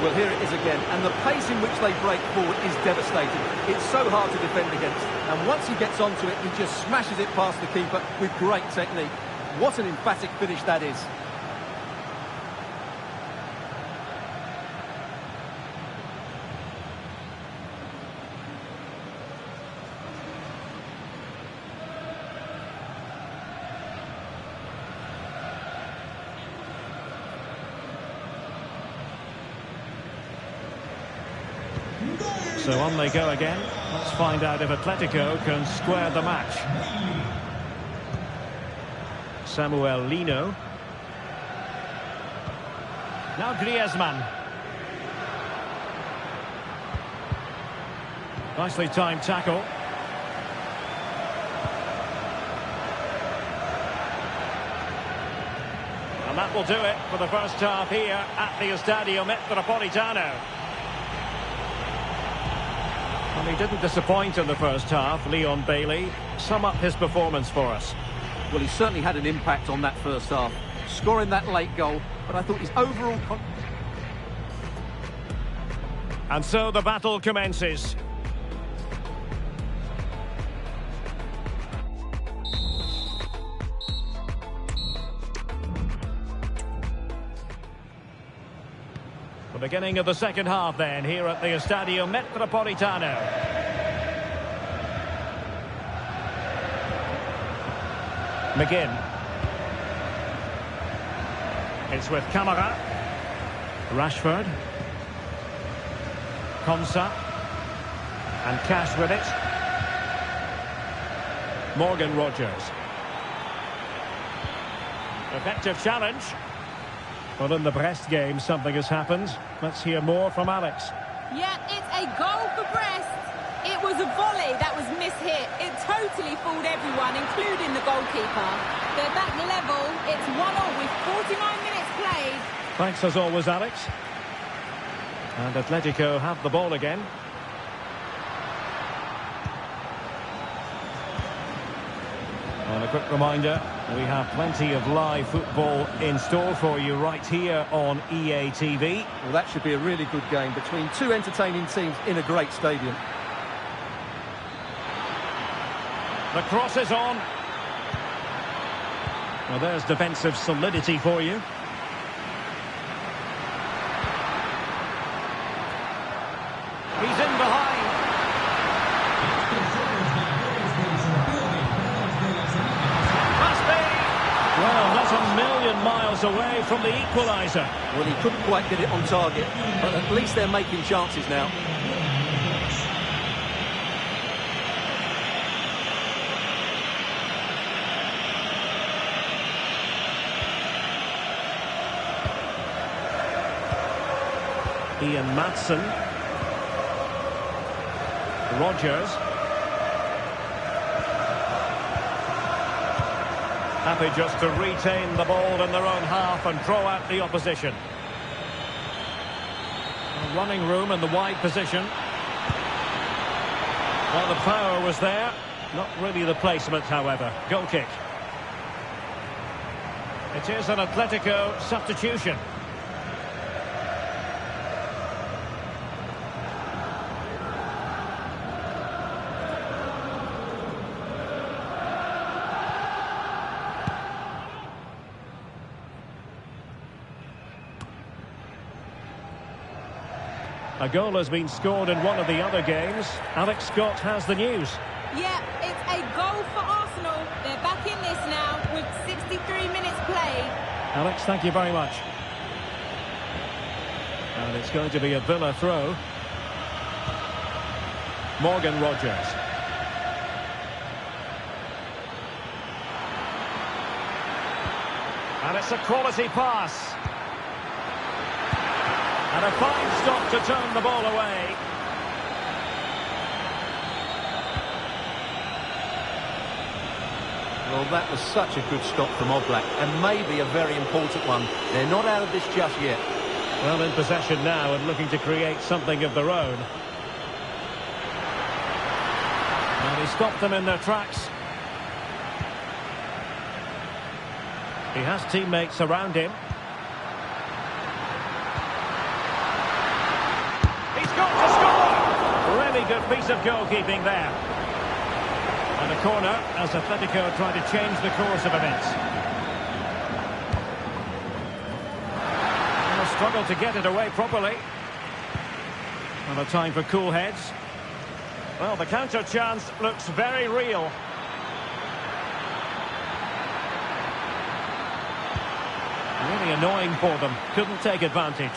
Well, here it is again, and the pace in which they break forward is devastating. It's so hard to defend against, and once he gets onto it, he just smashes it past the keeper with great technique. What an emphatic finish that is. So on they go again. Let's find out if Atletico can square the match. Samuel Lino. Now Griezmann. Nicely timed tackle. And that will do it for the first half here at the Estadio Metropolitano. Well, he didn't disappoint in the first half, Leon Bailey. Sum up his performance for us. Well, he certainly had an impact on that first half, scoring that late goal, but I thought his overall... And so the battle commences. The beginning of the second half then, here at the Estadio Metropolitano. McGinn. It's with Camara. Rashford. Konsa. And Cash with it. Morgan Rogers. Effective challenge. Well, in the Brest game, something has happened. Let's hear more from Alex. Yeah, it's a goal for Brest. It was a volley that was mishit. It totally fooled everyone, including the goalkeeper. They're back level. It's 1-1 with 49 minutes played. Thanks as always, Alex. And Atletico have the ball again. And a quick reminder, we have plenty of live football in store for you right here on EA TV. Well, that should be a really good game between two entertaining teams in a great stadium. The cross is on. Well, there's defensive solidity for you. He's in behind. Well, not a million miles away from the equaliser. Well, he couldn't quite get it on target, but at least they're making chances now. Ian Maatsen. Rogers. Happy just to retain the ball in their own half and draw out the opposition. Running room in the wide position. Well, the power was there. Not really the placement, however. Goal kick. It is an Atletico substitution. A goal has been scored in one of the other games. Alex Scott has the news. Yeah, it's a goal for Arsenal. They're back in this now with 63 minutes played. Alex, thank you very much. And it's going to be a Villa throw. Morgan Rogers. And it's a quality pass. And a fine stop to turn the ball away. Well, that was such a good stop from Oblak, and maybe a very important one. They're not out of this just yet. Well, in possession now and looking to create something of their own. And he stopped them in their tracks. He has teammates around him. piece of goalkeeping there. And a corner as Atletico try to change the course of events. And they'll struggle to get it away properly. And a time for cool heads. Well, the counter chance looks very real. Really annoying for them. Couldn't take advantage.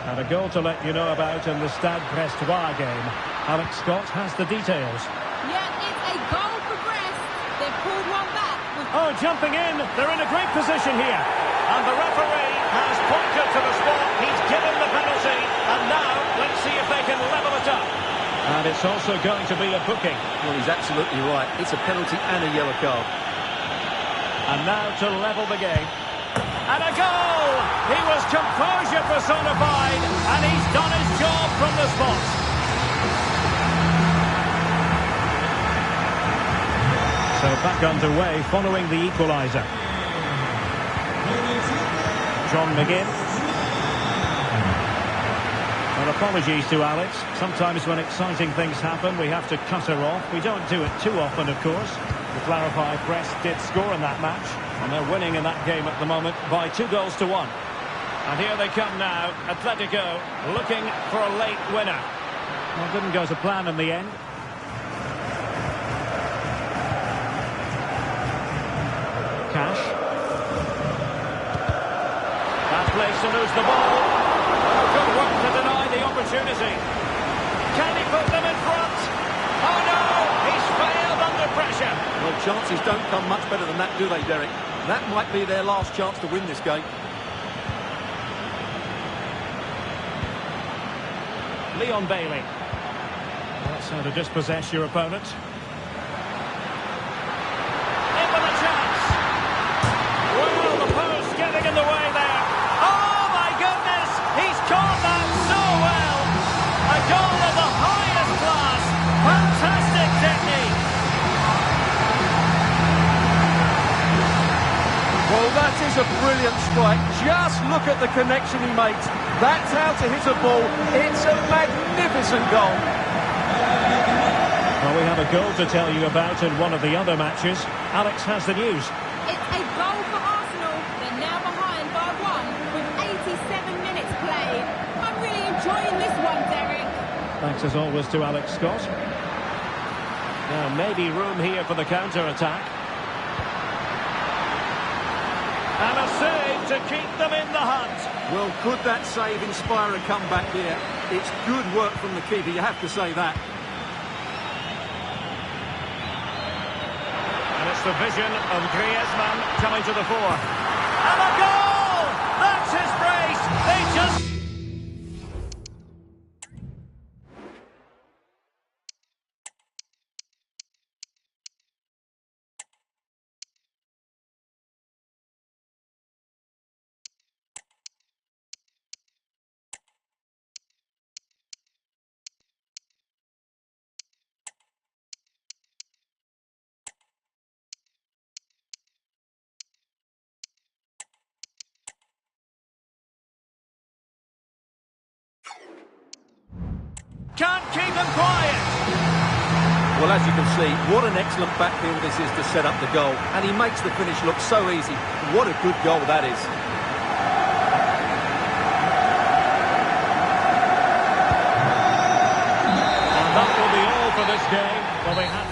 And a goal to let you know about in the Stade Brestois game. Alex Scott has the details. Yeah, it's a goal for Brest. They've pulled one back. Oh, jumping in. They're in a great position here. And the referee has pointed to the spot. He's given the penalty. And now, let's see if they can level it up. And it's also going to be a booking. Well, he's absolutely right. It's a penalty and a yellow card. And now to level the game. And a goal! He was composure personified, and he's done his job from the spot. So back underway following the equaliser. John McGinn. Well, apologies to Alex. Sometimes when exciting things happen, we have to cut her off. We don't do it too often, of course. To clarify, Brest did score in that match, and they're winning in that game at the moment by 2-1. And here they come now, Atletico looking for a late winner. Well, didn't go to plan in the end. Cash. Bad place to lose the ball. Oh, good work to deny the opportunity. Can he put them in front? Oh no, he's failed under pressure. Well, chances don't come much better than that, do they, Derek? That might be their last chance to win this game. Leon Bailey. That's how to dispossess your opponent. In with a chance. Well, the post getting in the way there. Oh my goodness! He's caught that so well. A goal of the highest class. Fantastic technique. Well, that is a brilliant strike. Just look at the connection he makes. That's how to hit a ball. It's a magnificent goal. Well, we have a goal to tell you about in one of the other matches. Alex has the news. It's a goal for Arsenal. They're now behind by 1 with 87 minutes played. I'm really enjoying this one, Derek. Thanks as always to Alex Scott. Now, maybe room here for the counter-attack. And a save to keep them in the hunt. Well, could that save inspire a comeback here? It's good work from the keeper, you have to say that. And it's the vision of Griezmann coming to the fore. And a goal! That's his brace! They just... Can't keep them quiet. Well, as you can see, what an excellent backfield this is to set up the goal. And he makes the finish look so easy. What a good goal that is. And that will be all for this game. Well, they had...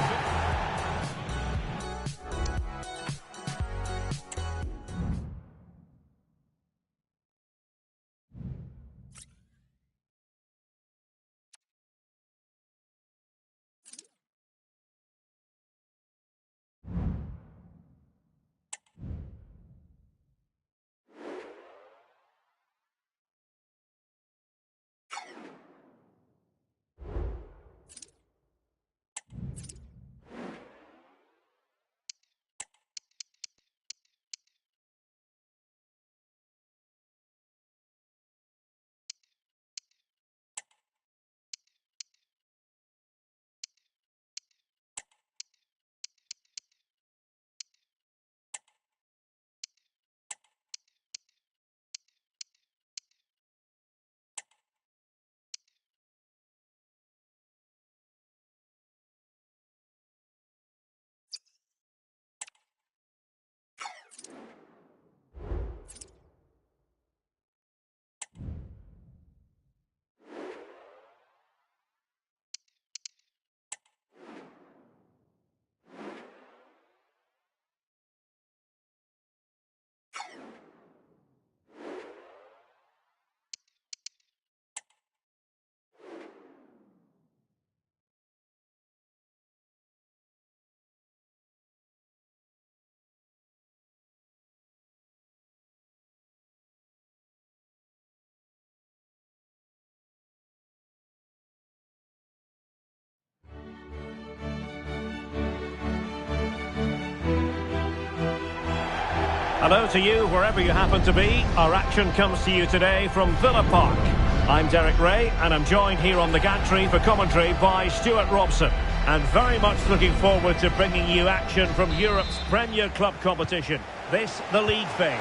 Hello to you wherever you happen to be. Our action comes to you today from Villa Park. I'm Derek Ray and I'm joined here on the gantry for commentary by Stuart Robson. And very much looking forward to bringing you action from Europe's Premier Club competition. This, the league phase.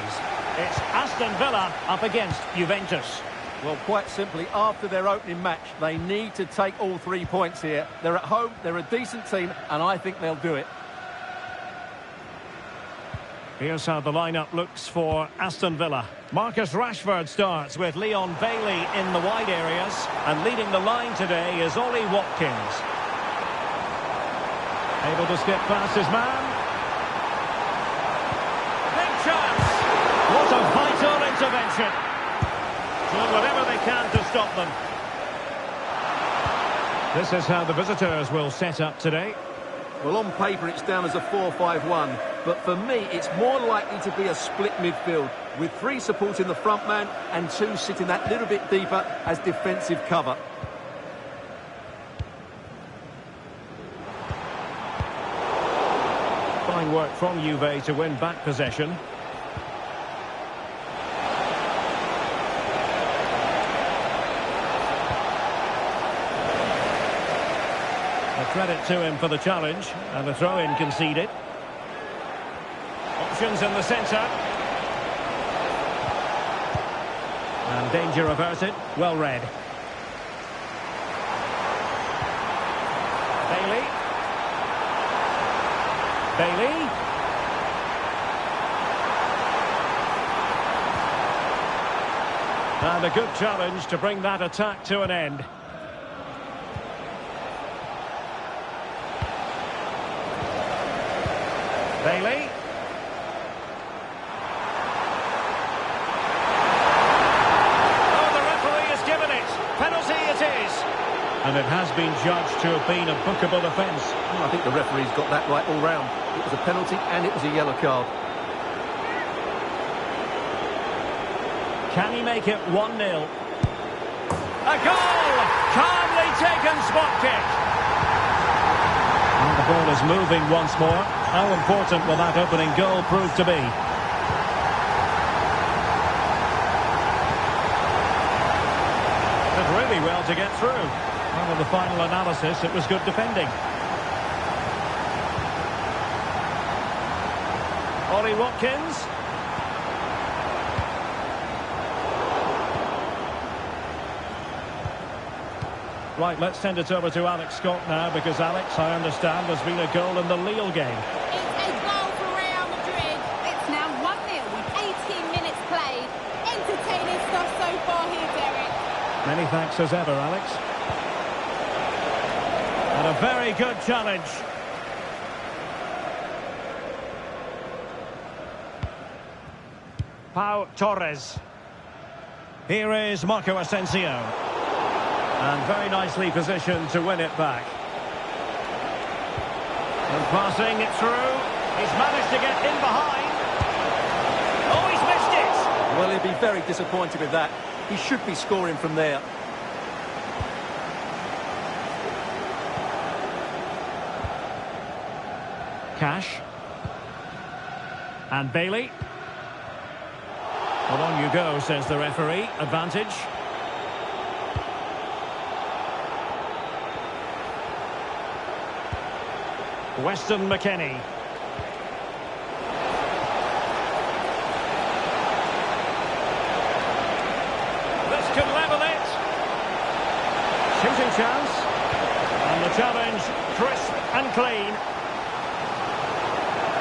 It's Aston Villa up against Juventus. Well, quite simply, after their opening match, they need to take all 3 points here. They're at home, they're a decent team, and I think they'll do it. Here's how the lineup looks for Aston Villa. Marcus Rashford starts with Leon Bailey in the wide areas. And leading the line today is Ollie Watkins. Able to skip past his man. Big chance! What a vital intervention. Doing whatever they can to stop them. This is how the visitors will set up today. Well, on paper, it's down as a 4-5-1. But for me, it's more likely to be a split midfield, with 3 supporting the front man and 2 sitting that little bit deeper as defensive cover. Fine work from Juve to win back possession. A credit to him for the challenge, and the throw-in conceded. Options in the centre. And danger averted. Well read. Bailey. Bailey. And a good challenge to bring that attack to an end. Bailey. And it has been judged to have been a bookable offence. Well, I think the referee's got that right all round. It was a penalty and it was a yellow card. Can he make it 1-0? A goal! Calmly taken spot kick. And the ball is moving once more. How important will that opening goal prove to be? Did really well to get through. Well, in the final analysis, it was good defending. Ollie Watkins. Right, let's send it over to Alex Scott now, because Alex, I understand, there's been a goal in the Lille game. It's a goal for Real Madrid. It's now 1-0 with 18 minutes played. Entertaining stuff so far here, Derek. Many thanks as ever, Alex. And a very good challenge. Pau Torres. Here is Marco Asensio. And very nicely positioned to win it back. And passing it through. He's managed to get in behind. Oh, he's missed it! Well, he'll be very disappointed with that. He should be scoring from there. Cash. And Bailey. Well, on you go, says the referee. Advantage. Weston McKennie. This could level it. Shooting chance. And the challenge, crisp and clean.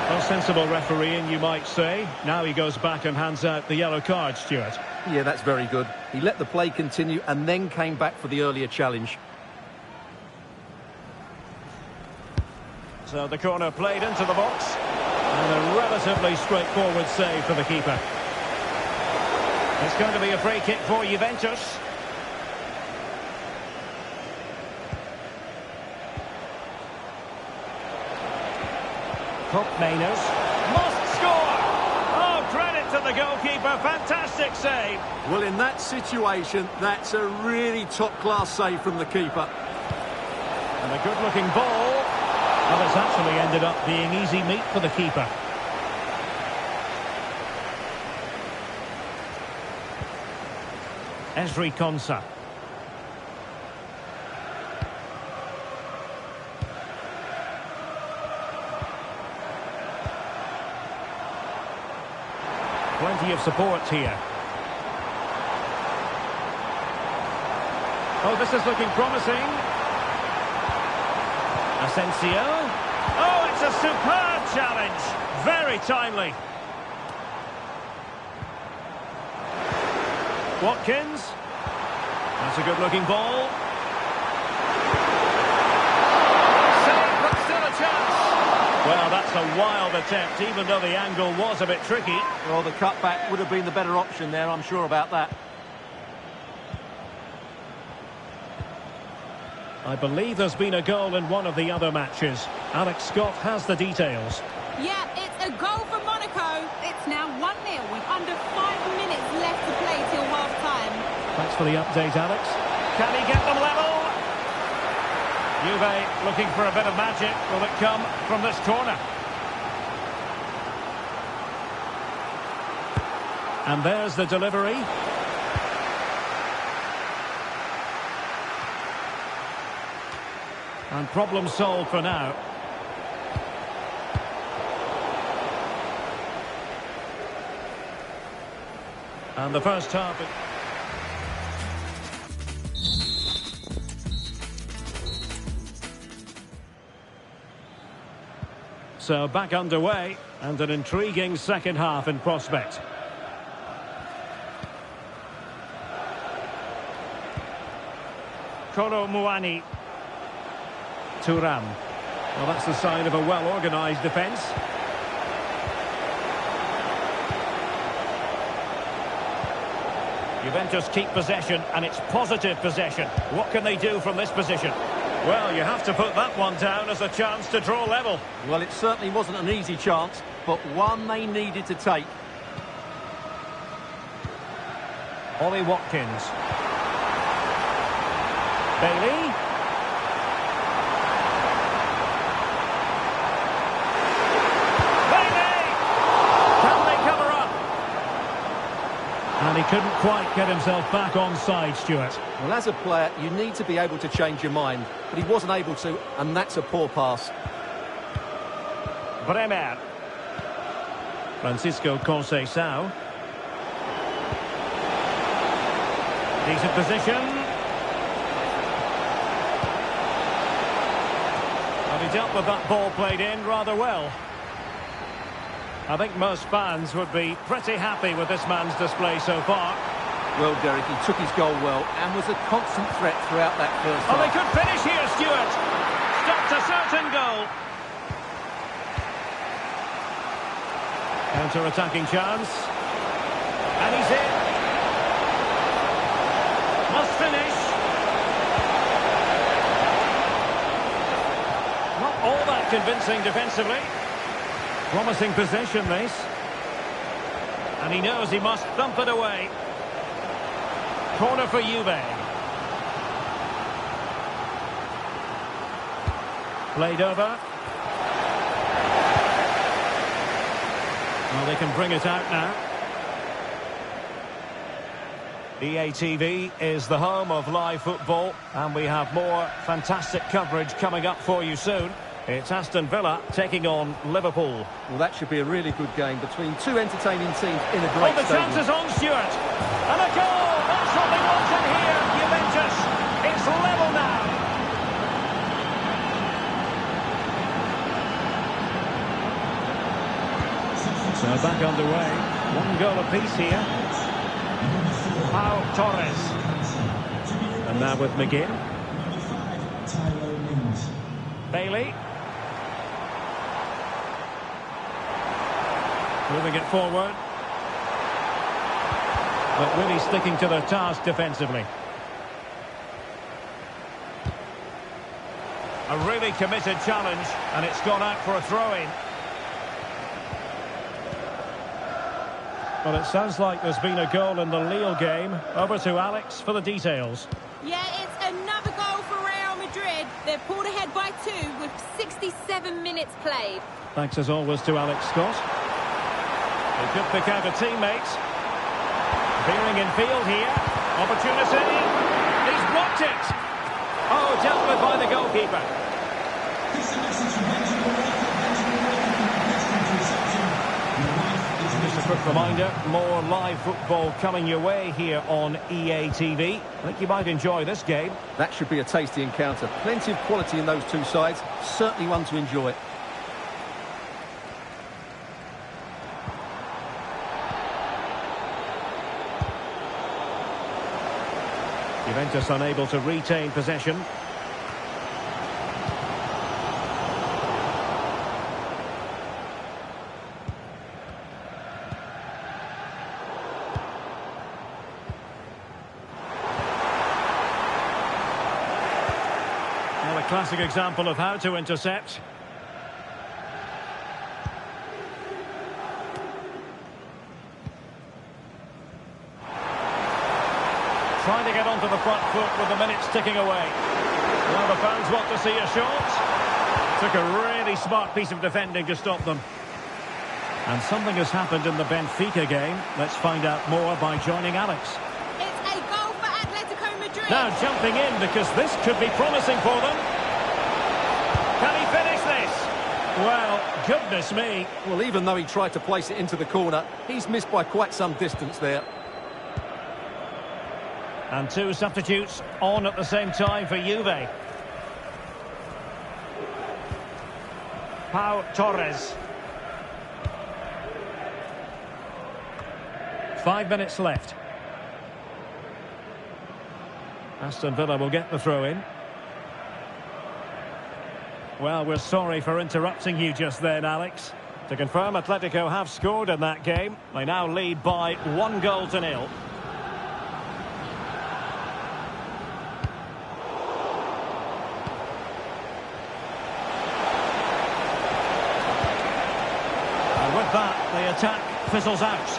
A sensible refereeing, you might say. Now he goes back and hands out the yellow card, Stuart. Yeah, that's very good. He let the play continue and then came back for the earlier challenge. So the corner played into the box. And a relatively straightforward save for the keeper. It's going to be a free kick for Juventus. Mainers must score. Oh, credit to the goalkeeper. Fantastic save. Well, in that situation, that's a really top-class save from the keeper. And a good-looking ball. Well, it's actually ended up being easy meat for the keeper. Esri Konsa. Plenty of support here. Oh, this is looking promising. Asensio. Oh, it's a superb challenge. Very timely. Watkins. That's a good-looking ball. Save, but still a chance. Well, that's a wild attempt, even though the angle was a bit tricky. Well, the cutback would have been the better option there, I'm sure about that. I believe there's been a goal in one of the other matches. Alex Scott has the details. Yeah, it's a goal for Monaco. It's now 1-0 with under 5 minutes left to play till half-time. Thanks for the update, Alex. Can he get them level? Juve looking for a bit of magic. Will it come from this corner? And there's the delivery. And problem solved for now. And the first half... So back underway, and an intriguing second half in prospect. Kolo Muani. Thuram. Well, that's the sign of a well-organised defence. Juventus keep possession, and it's positive possession. What can they do from this position? Well, you have to put that one down as a chance to draw level. Well, it certainly wasn't an easy chance, but one they needed to take. Ollie Watkins. Bailey. And he couldn't quite get himself back on side, Stuart. Well, as a player, you need to be able to change your mind, but he wasn't able to, and that's a poor pass. Bremer. Francisco Conceição. Decent position. And he dealt with that ball played in rather well. I think most fans would be pretty happy with this man's display so far. Well, Derek, he took his goal well and was a constant threat throughout that first half. Oh, they could finish here, Stuart. Stopped a certain goal. Counter-attacking chance. And he's in. Must finish. Not all that convincing defensively. Promising possession, this. And he knows he must thump it away. Corner for Juve. Played over. Well, they can bring it out now. EA TV is the home of live football, and we have more fantastic coverage coming up for you soon. It's Aston Villa taking on Liverpool. Well, that should be a really good game between two entertaining teams in a great stadium. The chance is on, Stuart. And a goal! That's what they wanted here, Juventus. It's level now. So back underway. One goal apiece here. Pau Torres. And now with McGinn. Bailey. Moving it forward. But really sticking to their task defensively. A really committed challenge, and it's gone out for a throw-in. Well, it sounds like there's been a goal in the Lille game. Over to Alex for the details. Yeah, it's another goal for Real Madrid. They're pulled ahead by 2 with 67 minutes played. Thanks as always to Alex Scott. They could pick out a teammate. Veering in field here. Opportunity. He's blocked it. Oh, dealt with by the goalkeeper. Just a quick reminder, more live football coming your way here on EA TV. I think you might enjoy this game. That should be a tasty encounter. Plenty of quality in those two sides. Certainly one to enjoy. Juventus unable to retain possession. Well, a classic example of how to intercept. Trying to get onto the front foot with the minutes ticking away. Well, the fans want to see a shot. Took a really smart piece of defending to stop them. And something has happened in the Benfica game. Let's find out more by joining Alex. It's a goal for Atletico Madrid. Now jumping in because this could be promising for them. Can he finish this? Well, goodness me. Well, even though he tried to place it into the corner, he's missed by quite some distance there. And two substitutes on at the same time for Juve. Pau Torres. 5 minutes left. Aston Villa will get the throw in. Well, we're sorry for interrupting you just then, Alex. To confirm, Atletico have scored in that game. They now lead by 1-0. With that, the attack fizzles out.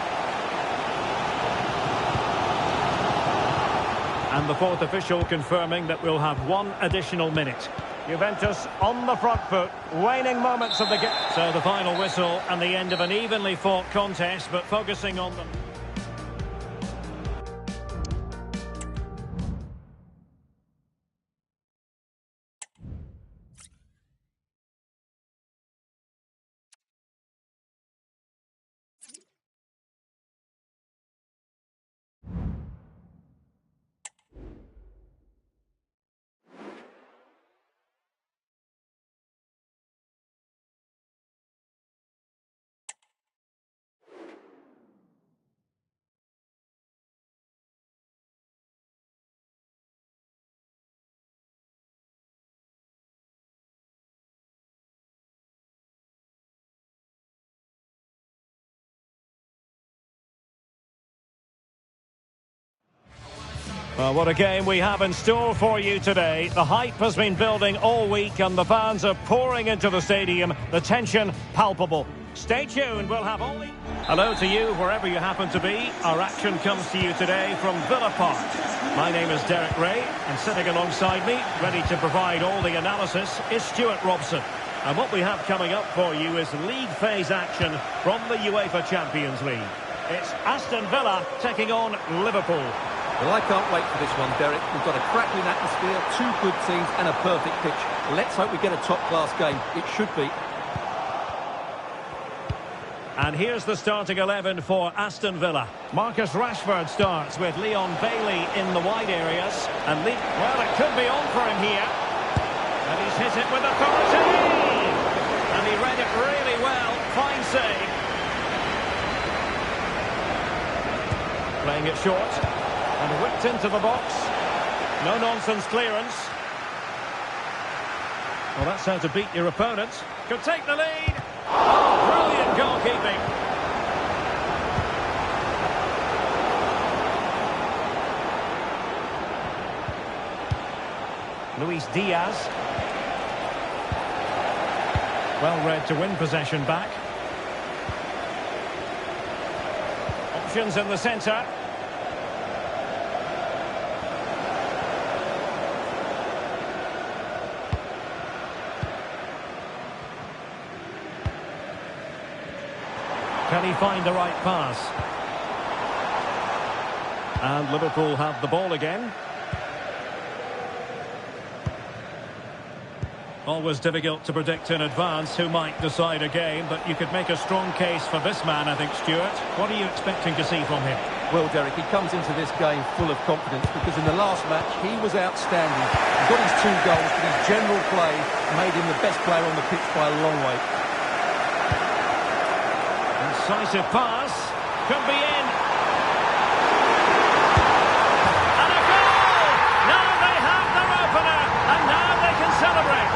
And the fourth official confirming that we'll have one additional minute. Juventus on the front foot, waning moments of the game. So the final whistle and the end of an evenly fought contest, but focusing on them. Well, what a game we have in store for you today. The hype has been building all week and the fans are pouring into the stadium. The tension palpable. Stay tuned, we'll have Ollie. Hello to you, wherever you happen to be. Our action comes to you today from Villa Park. My name is Derek Ray, and sitting alongside me, ready to provide all the analysis, is Stuart Robson. And what we have coming up for you is league phase action from the UEFA Champions League. It's Aston Villa taking on Liverpool. Well, I can't wait for this one, Derek. We've got a crackling atmosphere, two good teams and a perfect pitch. Let's hope we get a top-class game. It should be. And here's the starting 11 for Aston Villa. Marcus Rashford starts with Leon Bailey in the wide areas. And well, it could be on for him here. And he's hit it with authority. And he read it really well. Fine save. Playing it short. And whipped into the box. No-nonsense clearance. Well, that's how to beat your opponent. Could take the lead. Oh, brilliant goalkeeping. Luis Diaz. Well read to win possession back. Options in the centre. Can he find the right pass? And Liverpool have the ball again. Always difficult to predict in advance who might decide a game, but you could make a strong case for this man, I think, Stuart. What are you expecting to see from him? Well, Derek, he comes into this game full of confidence because in the last match he was outstanding. He got his 2 goals, but his general play made him the best player on the pitch by a long way. Incisive pass. Could be in. And a goal! Now they have their opener, and now they can celebrate.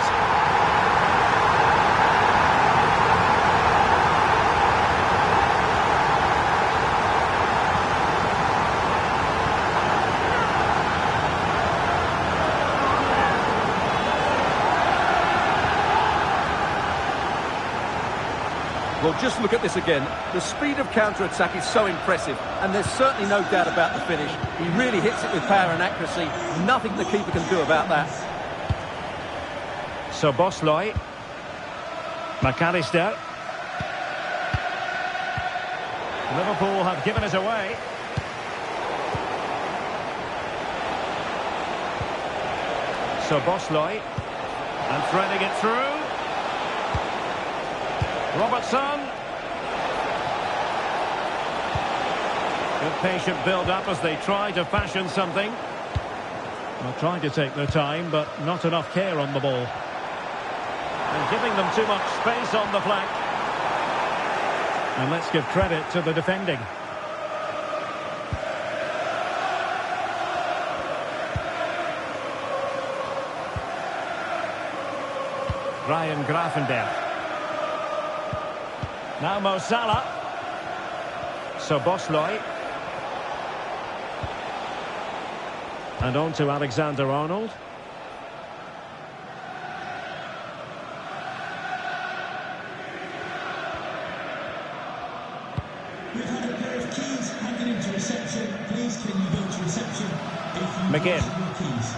Well, just look at this again. The speed of counter-attack is so impressive, and there's certainly no doubt about the finish. He really hits it with power and accuracy. Nothing the keeper can do about that. So Bosley. McAllister. Liverpool have given it away. So Bosley. And threading it through. Robertson. Good patient build-up as they try to fashion something. Well, trying to take their time, but not enough care on the ball. And giving them too much space on the flank. And let's give credit to the defending. Ryan Gravenberch. Now Mo Salah. So Bosley. And on to Alexander-Arnold. We've had a pair of keys handed into reception. Please can you go to reception if you McGinn. have your keys.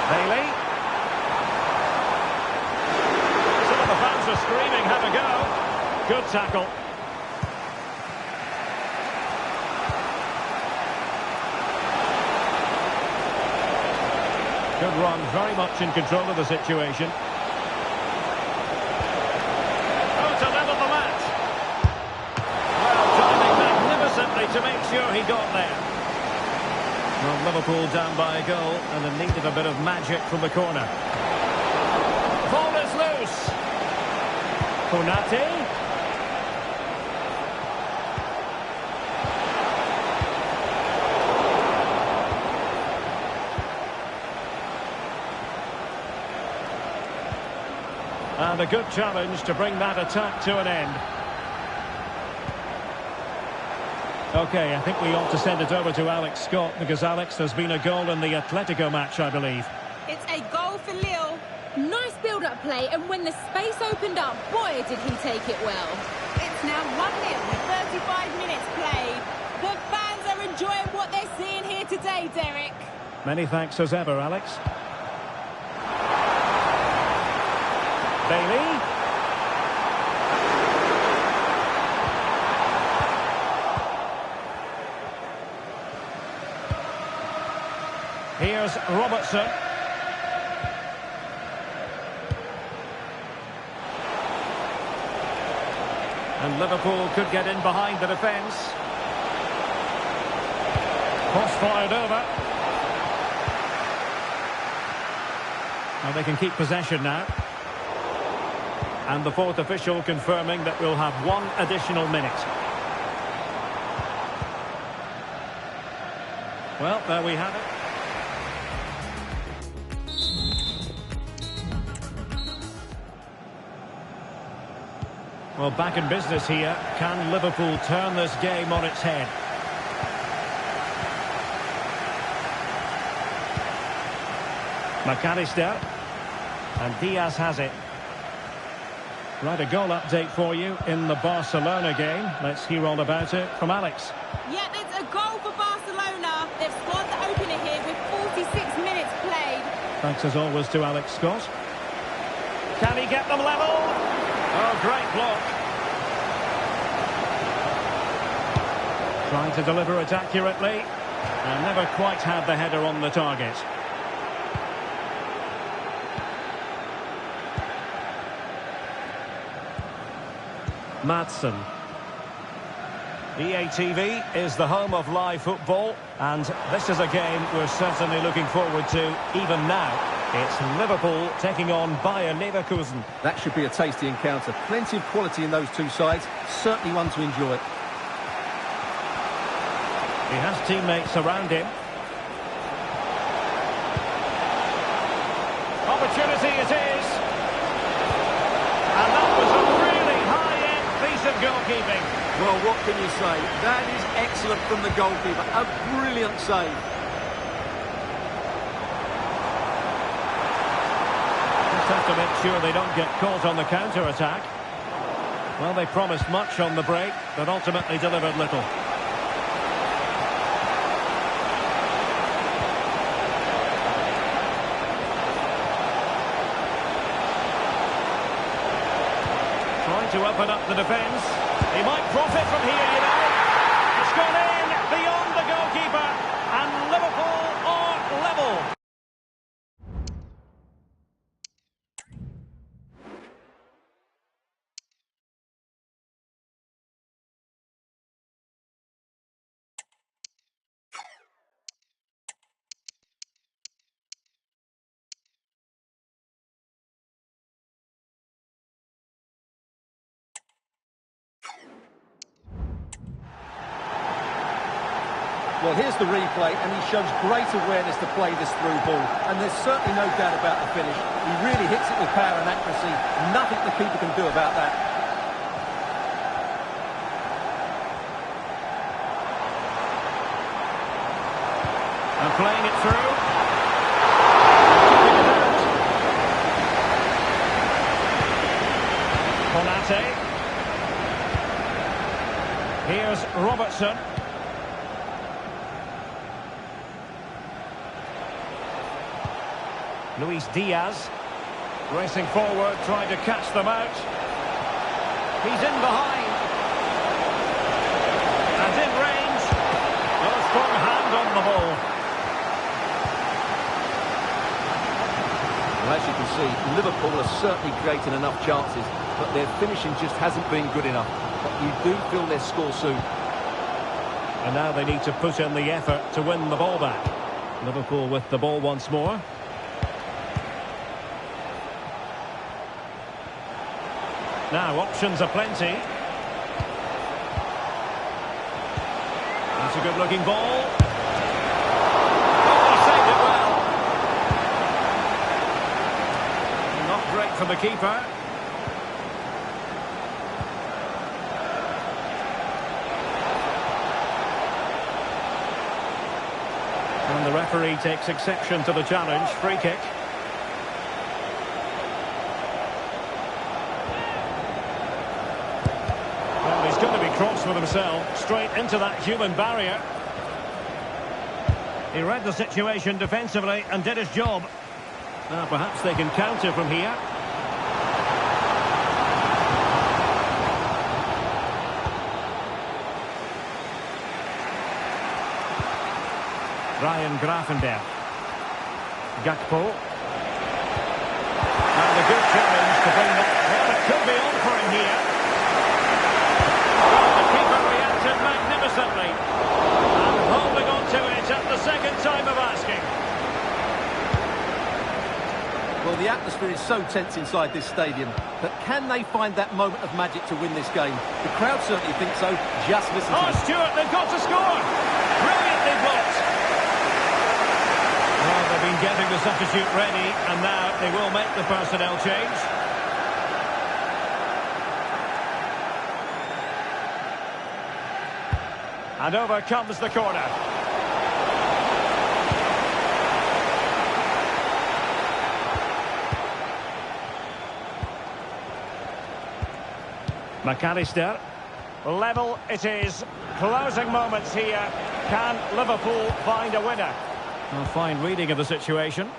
Bailey. Some of the fans are screaming, have a go. Good tackle. Good run, very much in control of the situation. Oh, to level the match. Well, timing magnificently to make sure he got there. Well, Liverpool down by a goal and in need of a bit of magic from the corner. Ball is loose. Konate. And a good challenge to bring that attack to an end. OK, I think we ought to send it over to Alex Scott, because, Alex, there's been a goal in the Atletico match, I believe. It's a goal for Lille. Nice build-up play, and when the space opened up, boy, did he take it well. It's now 1-0 with 35 minutes played. The fans are enjoying what they're seeing here today, Derek. Many thanks as ever, Alex. Bailey. Here's Robertson. And Liverpool could get in behind the defence. Cross fired over. Well, they can keep possession now. And the fourth official confirming that we'll have 1 additional minute. Well, there we have it. Well, back in business here. Can Liverpool turn this game on its head? McAllister. And Diaz has it. Right, a goal update for you in the Barcelona game. Let's hear all about it from Alex. Yeah, it's a goal for Barcelona. They've scored the opener here with 46 minutes played. Thanks as always to Alex Scott. Can he get them level? Oh, great block. Trying to deliver it accurately. And never quite had the header on the target. Maatsen. EA TV is the home of live football, and this is a game we're certainly looking forward to even now. It's Liverpool taking on Bayer Leverkusen. That should be a tasty encounter. Plenty of quality in those two sides. Certainly one to enjoy. He has teammates around him. Opportunity it is. And that was a really high-end piece of goalkeeping. Well, what can you say? That is excellent from the goalkeeper. A brilliant save. Just have to make sure they don't get caught on the counter-attack. Well, they promised much on the break, but ultimately delivered little. Trying to open up the defence. He might profit from here, you know. It's gone in beyond the goalkeeper, and Liverpool are level. Well, here's the replay, and he shows great awareness to play this through ball. And there's certainly no doubt about the finish. He really hits it with power and accuracy. Nothing the keeper can do about that. And playing it through. Konate. Here's Robertson. Luis Diaz racing forward, trying to catch them out. He's in behind. And in range. A strong hand on the ball. Well, as you can see, Liverpool are certainly creating enough chances, but their finishing just hasn't been good enough. But you do feel their score soon. And now they need to put in the effort to win the ball back. Liverpool with the ball once more. Now, options are plenty. That's a good-looking ball. Oh, he saved it well. Not great for the keeper. And the referee takes exception to the challenge. Free kick. He's going to be cross with himself, straight into that human barrier. He read the situation defensively and did his job. Now perhaps they can counter from here. Ryan Gravenberg. Gakpo. And a good challenge to bring that. Well, it could be on for him here. Magnificently, and holding on to it at the second time of asking. Well, the atmosphere is so tense inside this stadium, but can they find that moment of magic to win this game? The crowd certainly think so. Just listen to them. Stuart, they've got to score. Brilliantly blocked. Well, they've been getting the substitute ready, and now they will make the personnel change. And over comes the corner. McAllister. Level it is. Closing moments here. Can Liverpool find a winner? A fine reading of the situation.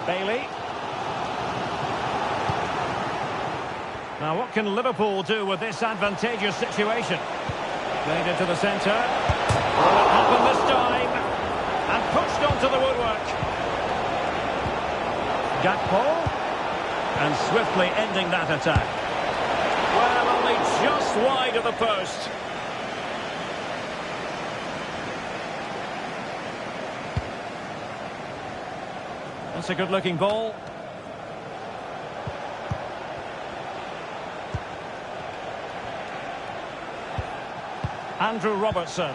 Bailey. Now, what can Liverpool do with this advantageous situation? Played into the centre. Will it happen this time? And pushed onto the woodwork. Gakpo. And swiftly ending that attack. Well, only just wide of the post. That's a good-looking ball. Andrew Robertson.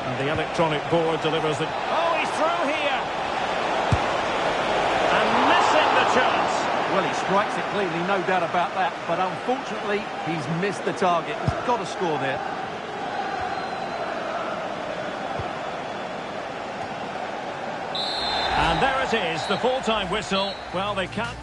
And the electronic board delivers it. Oh, he's through here! And missing the chance. Well, he strikes it cleanly, no doubt about that. But unfortunately, he's missed the target. He's got to score there. And there it is, the full-time whistle. Well, they can't...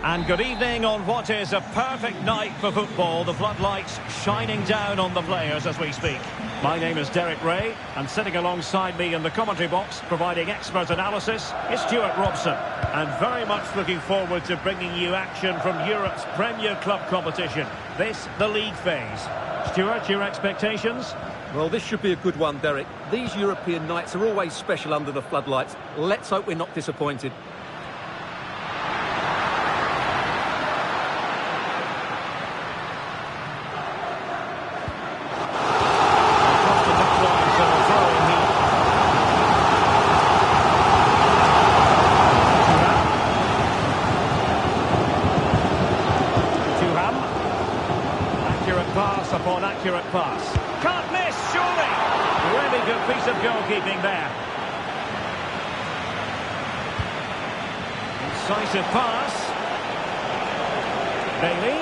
And good evening on what is a perfect night for football. The floodlights shining down on the players as we speak. My name is Derek Ray, and sitting alongside me in the commentary box, providing expert analysis, is Stuart Robson. And very much looking forward to bringing you action from Europe's Premier Club competition. This, the league phase. Stuart, your expectations? Well, this should be a good one, Derek. These European nights are always special under the floodlights. Let's hope we're not disappointed. Upon accurate pass. Can't miss, surely! Really good piece of goalkeeping there. Incisive pass. Bailey.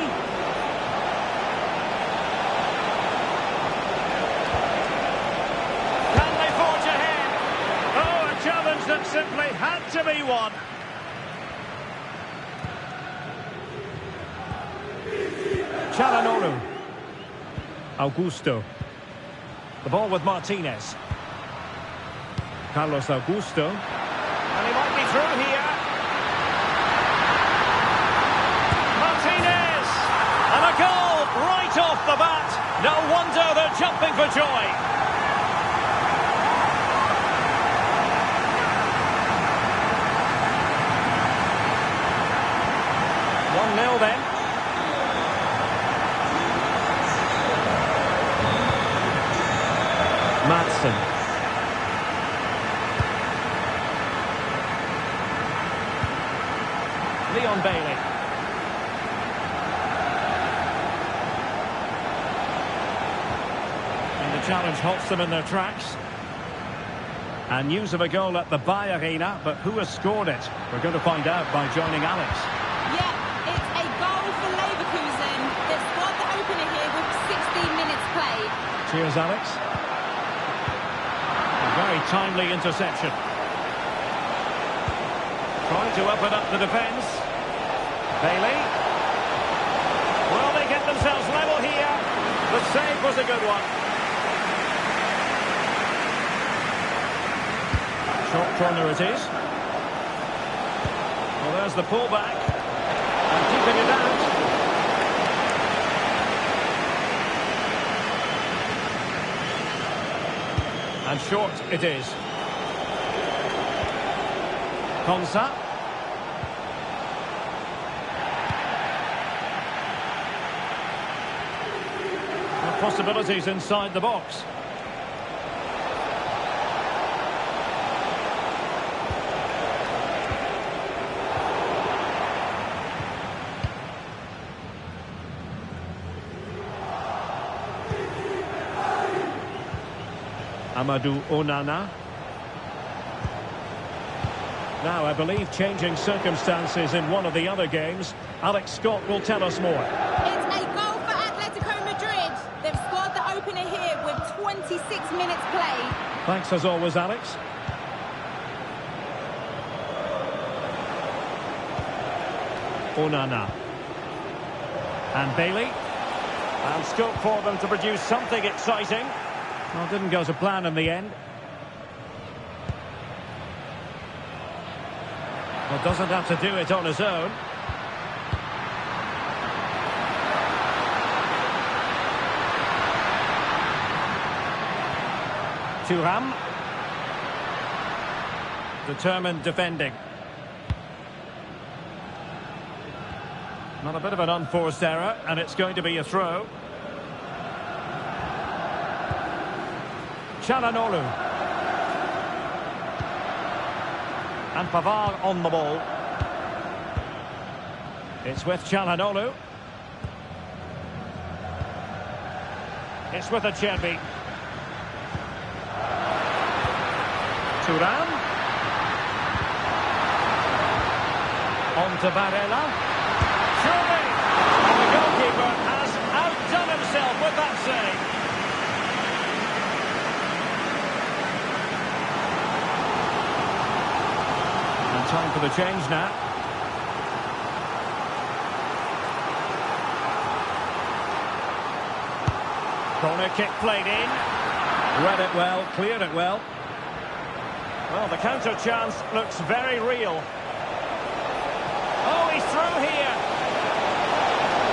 Can they forge ahead? Oh, a challenge that simply had to be won. Çalhanoğlu. Augusto. The ball with Martinez. Carlos Augusto. And he might be through here. Martinez! And a goal right off the bat. No wonder they're jumping for joy. 1-0 then. Maatsen. Leon Bailey. And the challenge halts them in their tracks. And news of a goal at the Bay Arena, but who has scored it? We're going to find out by joining Alex. Yeah, it's a goal for Leverkusen. They've scored the opener here with 16 minutes played. Cheers, Alex. A very timely interception. Trying to open up the defence. Bailey. Will they get themselves level here? The save was a good one. Short corner it is. Well, there's the pullback. And keeping it out. And short it is. Konsa. Possibilities inside the box. Amadou Onana. Now, I believe changing circumstances in one of the other games. Alex Scott will tell us more. It's a goal for Atletico Madrid. They've scored the opener here with 26 minutes played. Thanks as always, Alex. Onana. And Bailey. And scope for them to produce something exciting. Well, didn't go to plan in the end. Well, doesn't have to do it on his own. Thuram. Determined defending. Not a bit of an unforced error, and it's going to be a throw. Çalhanoğlu. And Pavard on the ball. It's with Çalhanoğlu. It's with Acerbi. Thuram. On to Barella. Surely! And the goalkeeper has outdone himself with that save. And time for the change now. Corner kick played in. Read it well, cleared it well. Well, the counter chance looks very real. Oh, he's through here.